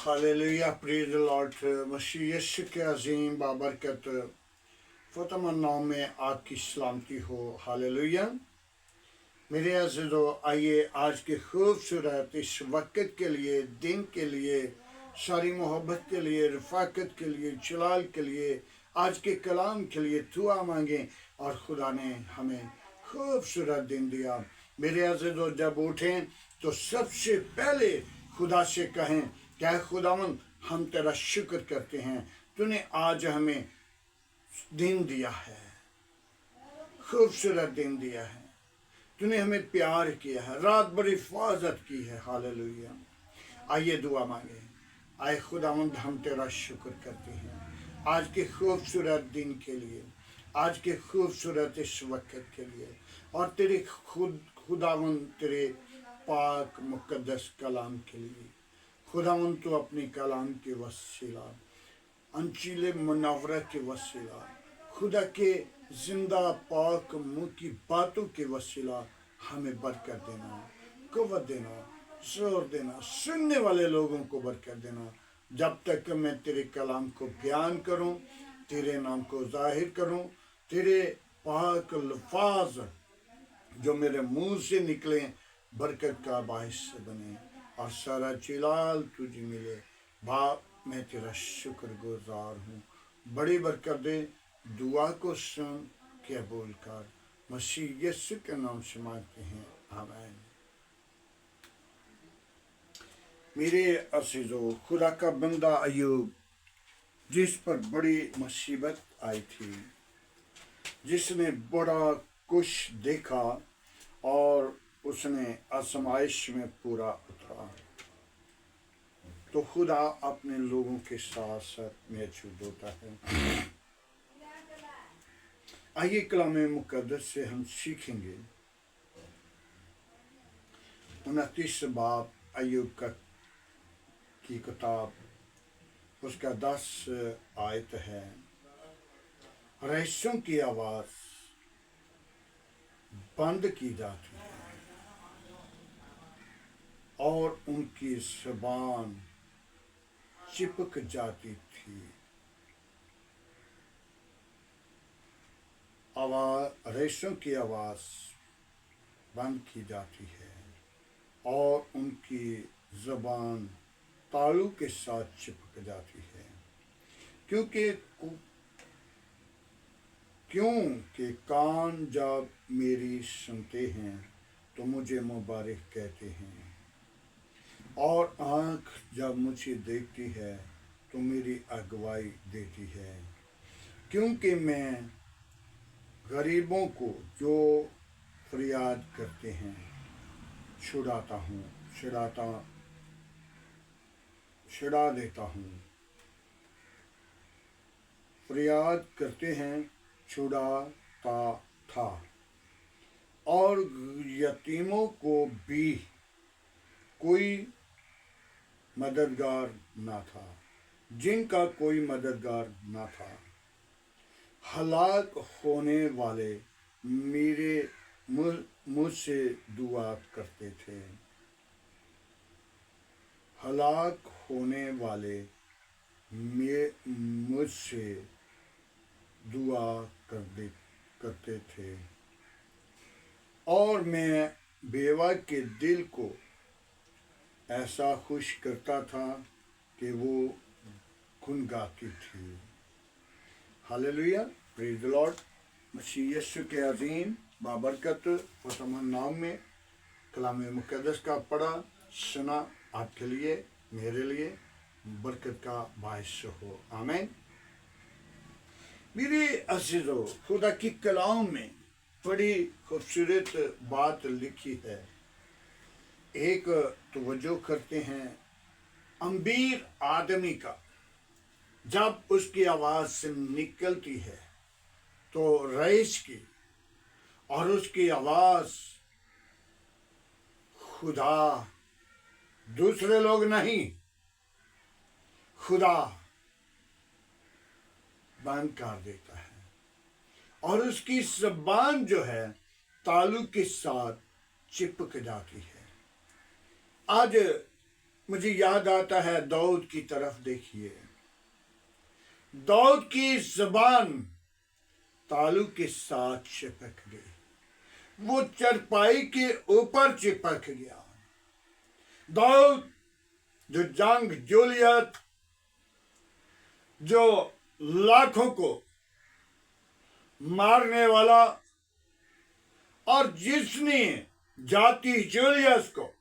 Hallelujah, praise the lord. Masih Yeshu के अजीम बाबरकत फतमन नाम में आपकी सलामती हो। हालेलुया। मेरे अज़ीज़ों, आइए आज के खूबसूरत इस वक्त के लिए, दिन के लिए, सारी मोहब्बत के लिए, रफ़ाकत के लिए, जलाल के लिए, आज के कलाम के लिए दुआ मांगें। और खुदा ने हमें खूबसूरत दिन दिया। मेरे अज़ीज़ों, जब उठें तो सबसे पहले खुदा से कहें, क्या खुदावन, हम तेरा शुक्र करते हैं, तूने आज हमें दिन दिया है, खूबसूरत दिन दिया है, तूने हमें प्यार किया है, रात भर हिफाजत की है। हालेलुया। आइए दुआ मांगे। आए खुदावंद, हम तेरा शुक्र करते हैं आज के खूबसूरत दिन के लिए, आज के खूबसूरत इस वक्त के लिए, और तेरे खुदावंद तेरे पाक मुकद्दस कलाम के लिए। खुदावंद, तो अपनी कलाम के वसीला, अंजील मुनव्वरा के वसीला, खुदा के जिंदा पाक मुँह की बातों के वसीला हमें बरकत देना, कुव्वत देना, जोर देना, सुनने वाले लोगों को बरकत देना। जब तक मैं तेरे कलाम को बयान करूं, तेरे नाम को जाहिर करूं, तेरे पाक अल्फाज जो मेरे मुंह से निकले बरकत का बायस बने और सारा जलाल तुझे मिले। बाप, मैं तेरा शुक्रगुजार हूँ। बड़ी बरकत दे, दुआ को सुन कबूल कर। मसीह यीशु के नाम से मांगते हैं, आमीन। मेरे अज़ीज़ों, खुदा का बंदा अय्यूब, जिस पर बड़ी मुसीबत आई थी, जिसने बड़ा कुछ देखा और उसने आजमाइश में पूरा उतरा, तो खुदा अपने लोगों के साथ साथ मौजूद होता है। आइए कलाम मुकद्दस से हम सीखेंगे 29 बाब अय्यूब की किताब, उसका 10 आयत है। रहस्यों की आवाज़ बंद की जाती है और उनकी ज़बान चिपक जाती थी। रहस्यों की आवाज़ बंद की जाती है और उनकी ज़बान तालू के साथ चिपक जाती है, क्योंकि कान जब मेरी सुनते हैं तो मुझे मुबारक कहते हैं, और आँख जब मुझे देखती है तो मेरी अगुवाई देती है। क्योंकि मैं गरीबों को जो फरियाद करते हैं छुड़ा देता हूँ। फरियाद करते हैं छुड़ाता था, और यतीमों को भी कोई मददगार ना था, जिनका कोई मददगार ना था। हलाक होने वाले मेरे मुझसे दुआ करते थे, हलाक होने वाले मुझसे दुआ करते थे, और मैं बेवा के दिल को ऐसा खुश करता था कि वो गुनगाती थी। Hallelujah, praise the lord. Masih Yeshu के अजीम बाबरकत फतमन नाम में कलाम मुकद्दस का पढ़ा सुना आपके लिए, मेरे लिए बरकत का बायस हो। आमीन। मेरे अज़ीज़ों, खुदा की कलाम में बड़ी खूबसूरत बात लिखी है। एक तवज्जो करते हैं, अमीर आदमी का जब उसकी आवाज़ से निकलती है तो रईस की, और उसकी आवाज़ खुदा, दूसरे लोग नहीं, खुदा बंद कर देता है, और उसकी ज़बान जो है तालू के साथ चिपक जाती है। आज مجھے یاد آتا ہے داؤد کی طرف دیکھیے، داؤد کی زبان تالو کے ساتھ چپک گئی، وہ چرپائی کے اوپر چپک گیا۔ داؤد جو جنگ جولیت، جو لاکھوں کو مارنے والا، اور جس نے جاتی جولیس کو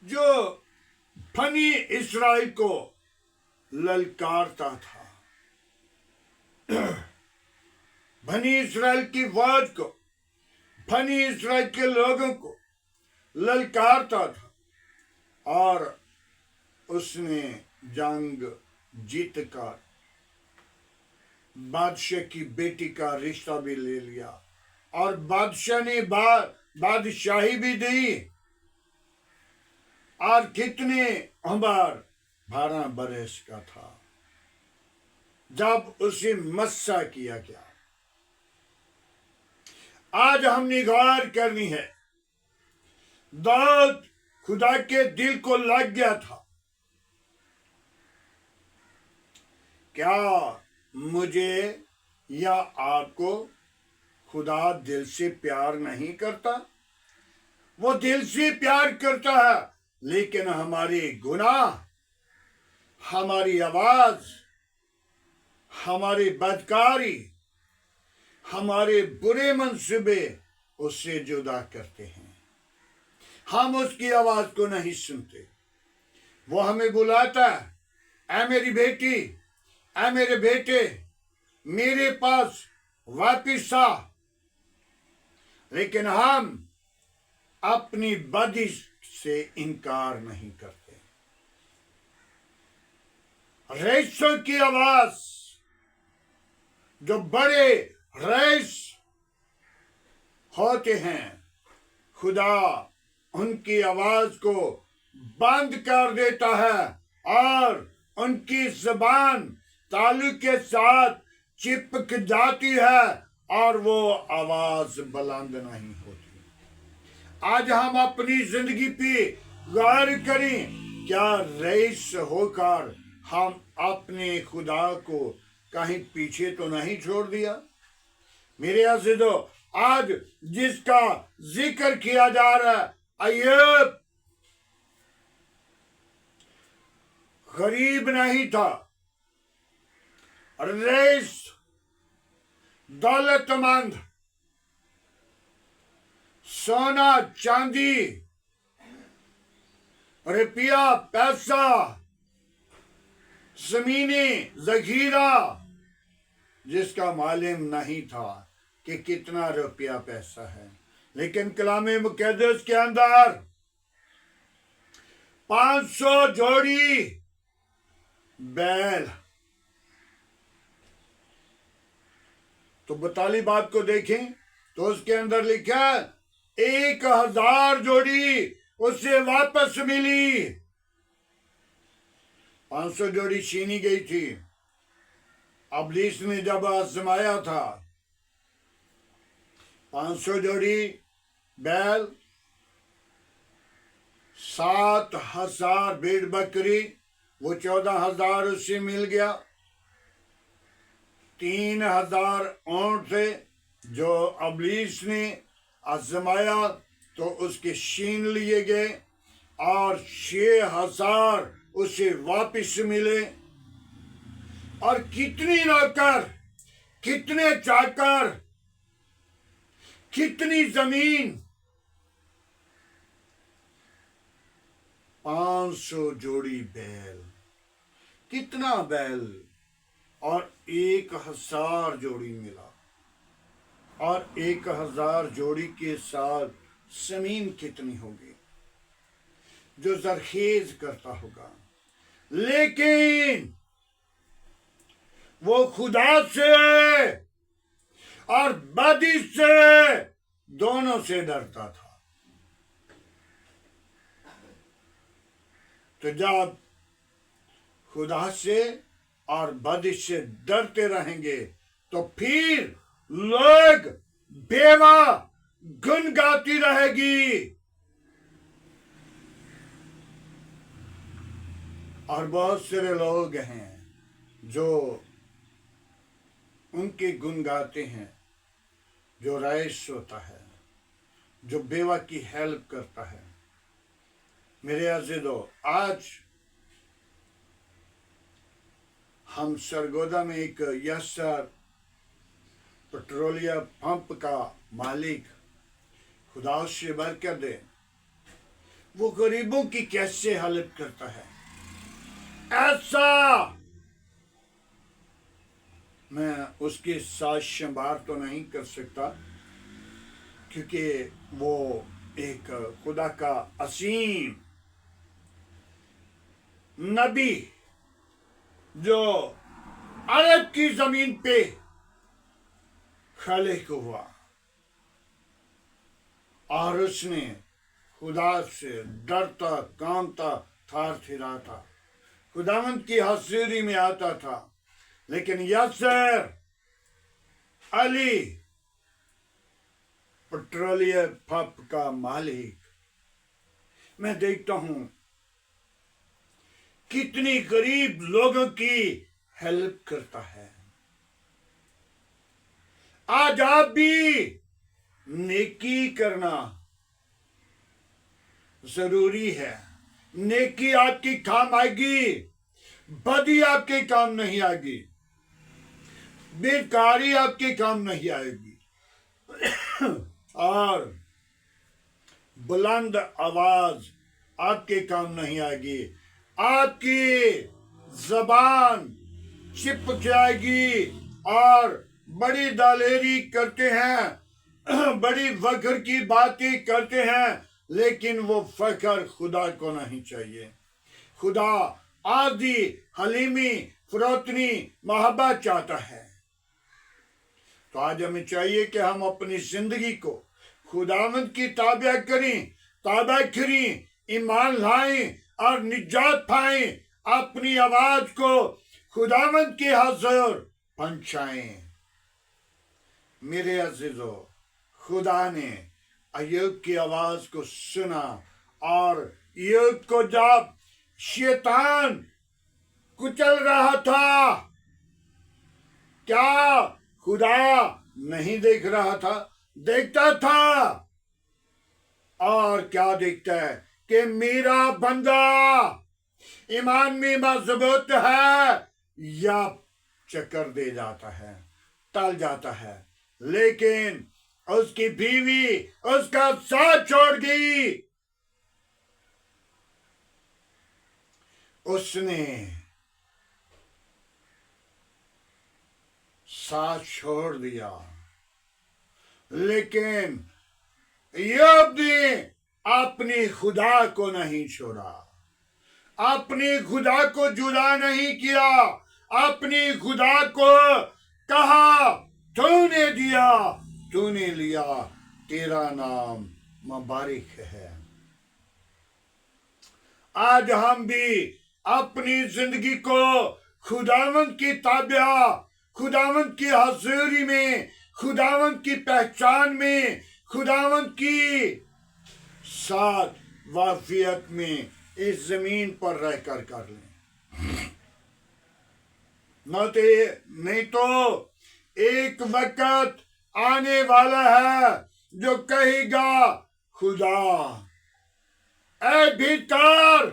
جو بنی اسرائیل کو للکارتا تھا، بنی اسرائیل کی فوج کو، بنی اسرائیل کے لوگوں کو للکارتا تھا، اور اس نے جنگ جیت کر بادشاہ کی بیٹی کا رشتہ بھی لے لیا، اور بادشاہ نے بادشاہی بھی دی، اور کتنے عمر 12 برس کا تھا جب اسے مسا کیا گیا۔ آج ہم نے غور کرنی ہے، داؤد خدا کے دل کو لگ گیا تھا۔ کیا مجھے یا آپ کو خدا دل سے پیار نہیں کرتا؟ وہ دل سے پیار کرتا ہے، لیکن ہمارے گناہ، ہماری آواز، ہماری بدکاری، ہمارے برے منصوبے اس سے جدا کرتے ہیں۔ ہم اس کی آواز کو نہیں سنتے۔ وہ ہمیں بلاتا ہے، اے میری بیٹی، اے میرے بیٹے، میرے پاس واپس آ، لیکن ہم اپنی بدی سے انکار نہیں کرتے۔ رئیسوں کی آواز، جو بڑے رئیس ہوتے ہیں، خدا ان کی آواز کو بند کر دیتا ہے، اور ان کی زبان تالو کے ساتھ چپک جاتی ہے، اور وہ آواز بلند نہیں ہوتی۔ آج ہم اپنی زندگی پہ غور کریں، کیا رئیس ہو کر ہم اپنے خدا کو کہیں پیچھے تو نہیں چھوڑ دیا؟ میرے عزیزو، آج جس کا ذکر کیا جا رہا ہے، ایوب غریب نہیں تھا، رئیس، دولت مند، سونا چاندی، روپیہ پیسہ، زمینی ذخیرہ، جس کا معلوم نہیں تھا کہ کتنا روپیہ پیسہ ہے، لیکن کلام مقدس کے اندر 500 جوڑی بیل۔ تو 42 بات کو دیکھیں تو اس کے اندر لکھا ہے 1000 جوڑی اسے واپس ملی۔ 500 جوڑی چھینی گئی تھی، ابلیس نے جب آزمایا تھا۔ 500 جوڑی بیل، 7000 بھیڑ بکری، وہ 14000 اس سے مل گیا۔ 3000 اونٹ تھے جو ابلیس نے آزمایا تو اس کے چھین لیے گئے، اور 6000 اسے واپس ملے۔ اور کتنی نوکر، کتنے چاکر، کتنی زمین، 500 جوڑی بیل، کتنا بیل، اور 1000 جوڑی ملا، اور 1000 جوڑی کے ساتھ زمین کتنی ہوگی جو زرخیز کرتا ہوگا۔ لیکن وہ خدا سے اور بدی سے دونوں سے ڈرتا تھا۔ تو جب خدا سے اور بدی سے ڈرتے رہیں گے تو پھر لوگ بیوہ گن گاتی رہے گی، اور بہت سارے لوگ ہیں جو ان کے گن گاتے ہیں، جو رئیس ہوتا ہے، جو بیوہ کی ہیلپ کرتا ہے۔ میرے عزیزو، آج ہم سرگودا میں ایک یسر پٹرولیم پمپ کا مالک، خدا اس سے برکت دے، وہ غریبوں کی کیسے ہیلپ کرتا ہے، ایسا میں اس کی ساتھ شمار تو نہیں کر سکتا، کیونکہ وہ ایک خدا کا عظیم نبی جو عرب کی زمین پہ خالق ہوا، اور اس نے خدا سے ڈرتا، کانپتا، تھار تھراتا، خداوند کی حضوری میں آتا تھا۔ لیکن یسر علی پٹرولیم پمپ کا مالک، میں دیکھتا ہوں کتنی غریب لوگوں کی ہیلپ کرتا ہے۔ آج آپ بھی نیکی کرنا ضروری ہے۔ نیکی آپ کی کام آئے گی، بدی آپ کے کام نہیں آئے گی، بیکاری آپ کے کام نہیں آئے گی، اور بلند آواز آپ کے کام نہیں آئے گی۔ آپ کی زبان چپک جائے گی اور بڑی دلیری کرتے ہیں، بڑی فخر کی باتیں کرتے ہیں، لیکن وہ فخر خدا کو نہیں چاہیے۔ خدا عادی، حلیمی، فروتنی، محبت چاہتا ہے۔ تو آج ہمیں چاہیے کہ ہم اپنی زندگی کو خداوند کی تابع کریں، ایمان لائیں اور نجات پائیں، اپنی آواز کو خداوند کے حضور پہنچائیں۔ میرے عزیزو، خدا نے ایوب کی آواز کو سنا، اور ایوب کو جب شیطان کچل رہا تھا، کیا خدا نہیں دیکھ رہا تھا؟ دیکھتا تھا، اور کیا دیکھتا ہے کہ میرا بندہ ایمان میں مضبوط ہے یا چکر دے جاتا ہے، ٹل جاتا ہے، لیکن اس کی بیوی اس کا ساتھ چھوڑ گئی۔ اس نے ساتھ چھوڑ دیا، لیکن ایوب نے اپنے خدا کو نہیں چھوڑا، اپنے خدا کو جدا نہیں کیا، اپنے خدا کو کہا تو نے دیا، تو نے لیا، تیرا نام مبارک ہے۔ آج ہم بھی اپنی زندگی کو خداوند کی تابع، خداوند کی حضوری میں، خداوند کی پہچان میں، خداوند کی ساتھ واقفیت میں اس زمین پر رہ کر لیں۔ نہیں تو ایک وقت آنے والا ہے جو کہے گا، خدا اے بھیتر،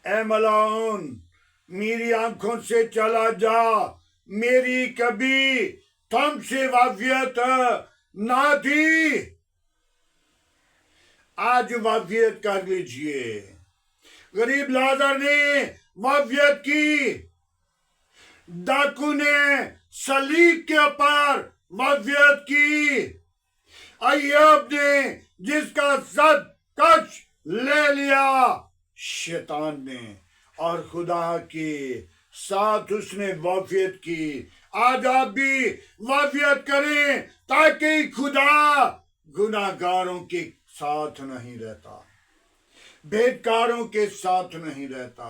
اے ملعون، میری آنکھوں سے چلا جا، میری کبھی تم سے واقفیت نہ تھی، آج واقفیت کر لیجئے۔ غریب لازر نے واقفیت کی، ڈاکو نے صلیب کے اوپر واقفیت کی، ایوب نے جس کا سب کچھ لے لیا شیطان نے، اور خدا کے ساتھ اس نے واقفیت کی۔ آج آپ بھی واقفیت کریں، تاکہ خدا گناہ گاروں کے ساتھ نہیں رہتا، بیکاروں کے ساتھ نہیں رہتا،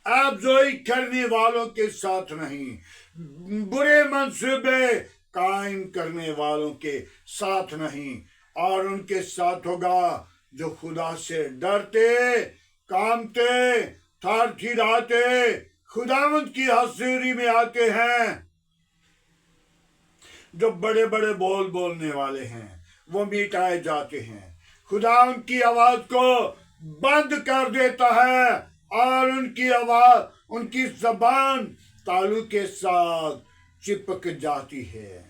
افزوئی کرنے والوں کے ساتھ نہیں، برے منصوبے قائم کرنے والوں کے ساتھ نہیں، اور ان کے ساتھ ہوگا جو خدا سے ڈرتے، कांपते थर थिराते खुदावंद की हजूरी में आते हैं। जो बड़े बड़े बोल बोलने वाले हैं वो मिटाए जाते हैं। खुदा उनकी आवाज को बंद कर देता है और उनकी आवाज, उनकी जबान तालू के साथ चिपक जाती है।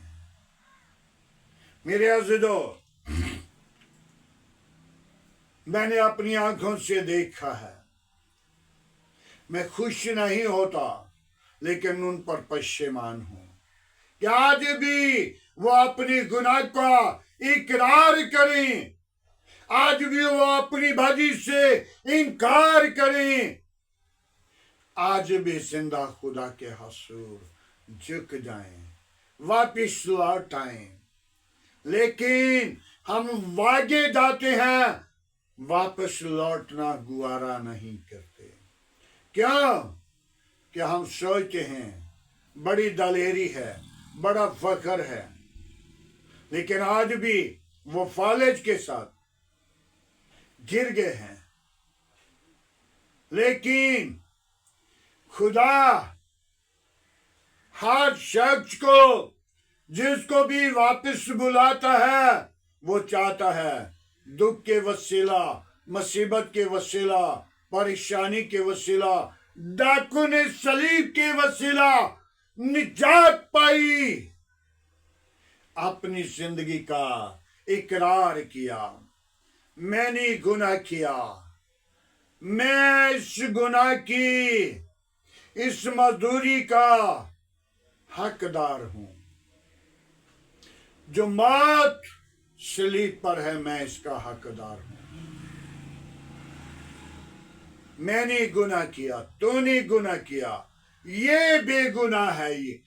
मेरे अज़ीज़ों, मैंने अपनी आंखों से देखा है। मैं खुश नहीं होता लेकिन उन पर पश्चिमान हूं कि आज भी वो अपनी गुनाह का इकरार करें, आज भी वो अपनी भली से इनकार करें, आज भी जिंदा खुदा के हजूर झुक जाएं, वापिस लौट आएं। लेकिन हम वागे जाते हैं, वापस लौटना गुवारा नहीं करते। क्यों? कि हम सोचते हैं बड़ी दलेरी है, बड़ा फख्र है, लेकिन आज भी वो फालिज के साथ गिर गए हैं। लेकिन खुदा हर शख्स को, जिसको भी वापस बुलाता है, वो चाहता है दुख के वसीला, मुसीबत के वसीला, परेशानी के वसीला, डाकू ने सलीब के वसीला निजात पाई। अपनी जिंदगी का इकरार किया, मैंने गुनाह किया, मैं इस गुनाह की, इस मजदूरी का हकदार हूं। जो मौत सलीब पर है, मैं इसका हकदार हूं। मैंने गुनाह किया, तूने गुनाह किया, ये बेगुनाह है। ये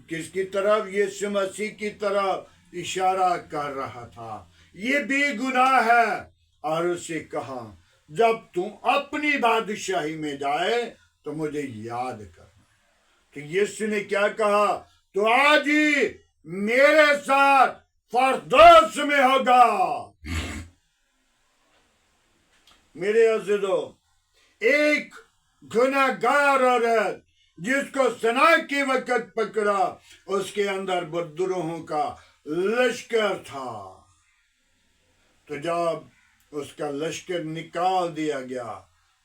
किसकी तरफ? यीशु मसीह की तरफ इशारा कर रहा था। ये बेगुनाह है। और उसे कहा, जब तू अपनी बादशाही में जाए तो मुझे याद करना। तो यीशु ने क्या कहा? तो आज ही मेरे साथ फरदौस में होगा। मेरे अज़ीज़ों, एक गुनाहगार औरत जिसको सना के वक्त पकड़ा, उसके अंदर बदरूहों का लश्कर था। तो जब उसका लश्कर निकाल दिया गया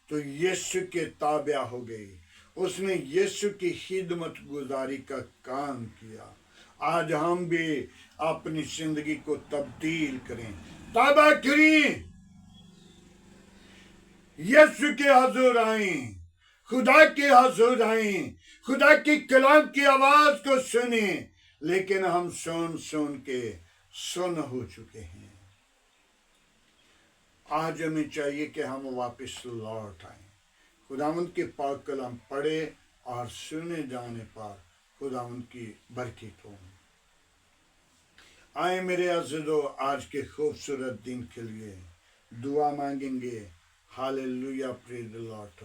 तो यीशु के ताबा हो गई। उसने यीशु की खिदमत गुजारी का काम किया। आज हम भी अपनी जिंदगी को तब्दील करें, तौबा करें, यीशु के हजूर आएं, खुदा के हजूर आएं, खुदा की कलाम की आवाज को सुने। लेकिन हम सुन सुन के सुन हो चुके हैं। आज हमें चाहिए कि हम वापस लौट आएं, खुदावंद के पाक कलाम पढ़े और सुने जाने पर खुदावंद की बरकत हो। आए मेरे अज़ीज़ों, आज के खूबसूरत दिन के लिए दुआ मांगेंगे। Hallelujah, praise the lord.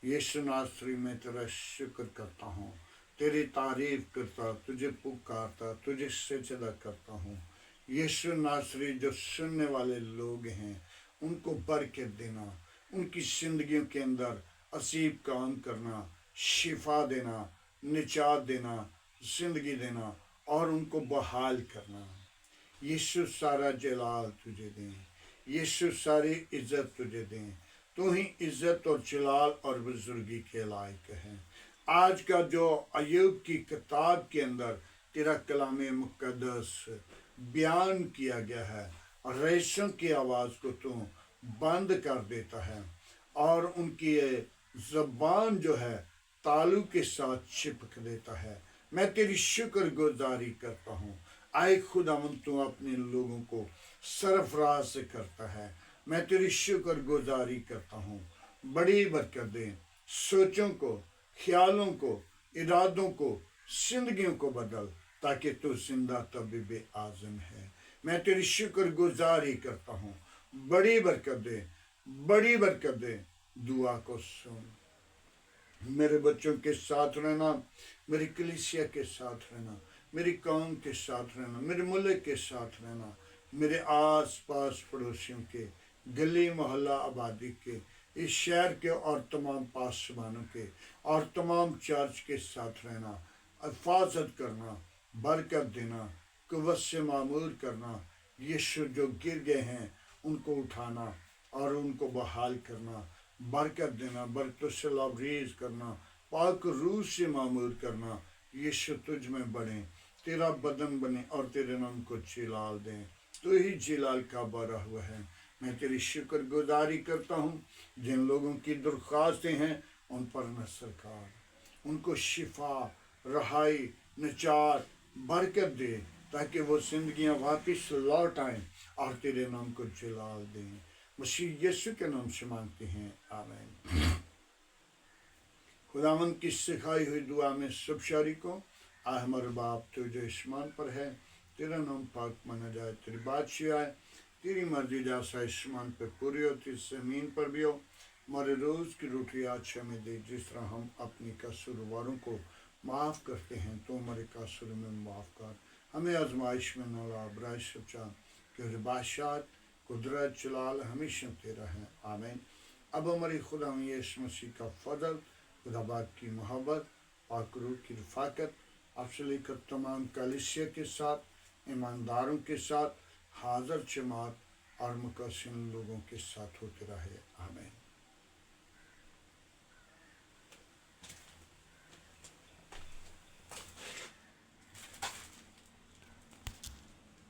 Yeshu Nasri, मैं तेरा शुक्र करता हूँ, तेरी तारीफ करता, तुझे पुकारता, तुझे सजदा करता हूँ। यीशु नासरी, जो सुनने वाले लोग हैं उनको बरकत देना, उनकी जिंदगियों के अंदर असीब काम करना, शिफा देना, निजात देना, जिंदगी देना और उनको बहाल करना। यीशु सारा जलाल तुझे दें, यीशु सारी इज्जत तुझे दें। तू ही इज्जत और जलाल और बुजुर्गी के लायक है। आज का जो अय्यूब की किताब के अंदर तेरा कलाम मुक़द्दस बयान किया गया है, और रेशम की आवाज़ को तू बंद कर देता है और उनकी ज़बान जो है तालू के साथ चिपक देता है। मैं तेरी शुक्र गुजारी करता हूँ। आए खुदावंद, तू अपने लोगों को सरफराज से करता है। मैं तेरी शुक्र गुजारी करता हूँ। बड़ी बरकत दे, सोचों को, ख्यालों को, इरादों को, जिंदगियों को बदल, ताकि तू जिंदा तबीब आज़म है। मैं तेरी शुक्र गुजारी करता हूँ। बड़ी बरकत दे, बड़ी बरकत दे। दुआ को सुन। मेरे बच्चों के साथ रहना, मेरी कलीसिया के साथ रहना, मेरी कौम के साथ रहना, मेरे मुल्क के साथ रहना, मेरे आस पास पड़ोसियों के, गली मोहल्ला आबादी के, اس شہر کے اور تمام پاسبانوں کے اور تمام چرچ کے ساتھ رہنا، حفاظت کرنا، برکت دینا، قوت سے معمور کرنا، یشو جو گر گئے ہیں ان کو اٹھانا اور ان کو بحال کرنا، برکت دینا، برکتوں سے لبریز کرنا، پاک روح سے معمور کرنا، یشو تجھ میں بڑھیں، تیرا بدن بنے اور تیرے نام کو جلال دیں، تو ہی جلال کا بھرا ہوا ہے۔ میں تیری شکر گزاری کرتا ہوں، جن لوگوں کی درخواستیں ہیں ان پر نصر کر، ان کو شفا، رہائی، نجات، برکت دے، تاکہ وہ زندگیاں واپس لوٹ آئیں اور تیرے نام کو جلال دیں۔ مسیح یسوع کے نام سے مانگتے ہیں، آمین۔ خداوند کی سکھائی ہوئی دعا میں سب شریکوں، آہ ہمارے باپ تو جو آسمان پر ہے، تیرا نام پاک مانا جائے، تیری بادشاہی آئے، تیری مرضی جیسا آسمان پہ پوری ہوتی زمین پر بھی ہو۔ ہمارے روز کی روٹی آج ہمیں دے، جس طرح ہم اپنی قصورواروں کو معاف کرتے ہیں تو ہمارے قصور میں معاف کر، ہمیں آزمائش میں نہ لا، برائی سے بچا، کیونکہ بادشاہت، قدرت، جلال ہمیشہ تیرا ہے، آمین۔ اب ہماری خدا یسوع مسیح کا فضل، خدا باپ کی محبت، پاک روح کی رفاقت آپ سے لے کر تمام کلیسیا کے ساتھ، ایمانداروں کے ساتھ، حاضر جماعت اور مقصر لوگوں کے ساتھ ہوتے رہے، آمین۔